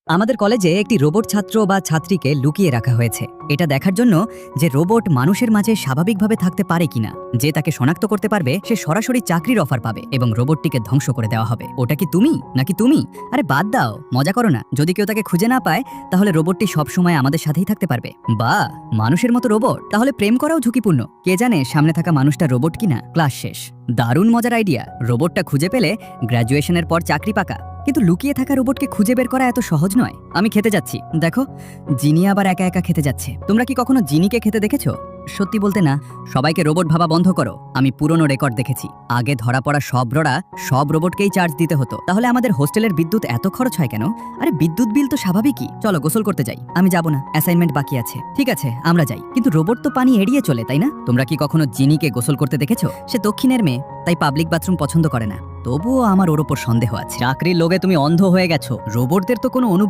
আমাদের কলেজে একটি রোবট ছাত্র বা ছাত্রীকে লুকিয়ে রাখা হয়েছে এটা দেখার জন্য যে রোবট মানুষের মাঝে স্বাভাবিকভাবে থাকতে পারে কিনা। যে তাকে শনাক্ত করতে পারবে সে সরাসরি চাকরির অফার পাবে এবং রোবটটিকে ধ্বংস করে দেওয়া হবে। ওটা কি তুমি নাকি তুমি? আরে বাদ দাও, মজা করো না। যদি কেউ তাকে খুঁজে না পায় তাহলে রোবটটি সবসময় আমাদের সাথেই থাকতে পারবে। বা মানুষের মতো রোবট, তাহলে প্রেম করাও ঝুঁকিপূর্ণ। কে জানে সামনে থাকা মানুষটা রোবট কিনা। ক্লাস শেষ। দারুণ মজার আইডিয়া। রোবটটা খুঁজে পেলে গ্র্যাজুয়েশনের পর চাকরি পাকা। কিন্তু লুকিয়ে থাকা রোবটকে খুঁজে বের করা এত সহজ নয়। আমি খেতে যাচ্ছি, দেখো জিনি আবার একা একা খেতে যাচ্ছে। তোমরা কি কখনো জিনিকে খেতে দেখেছো? সত্যি বলতে না। সবাইকে রোবট ভাবা বন্ধ করো। আমি পুরনো রেকর্ড দেখেছি। আগে ধরা পড়া সব রোবটকেই চার্জ দিতে হতো। তাহলে আমাদের হোস্টেলের বিদ্যুৎ এত খরচ হয় কেন? আরে বিদ্যুৎ বিল তো স্বাভাবিকই। চলো গোসল করতে যাই। আমি যাব না, অ্যাসাইনমেন্ট বাকি আছে। ঠিক আছে আমরা যাই, কিন্তু রোবট তো পানি এড়িয়ে চলে, তাই না? তোমরা কি কখনো জিনিকে গোসল করতে দেখেছো? সে দক্ষিণের মেয়ে, তাই পাবলিক বাথরুম পছন্দ করে না। তবুও আমার ওর ওপর সন্দেহ আছে। চাকরির লোভে তুমি অন্ধ হয়ে গেছো। রোবটদের তো কোনো অনুভূতি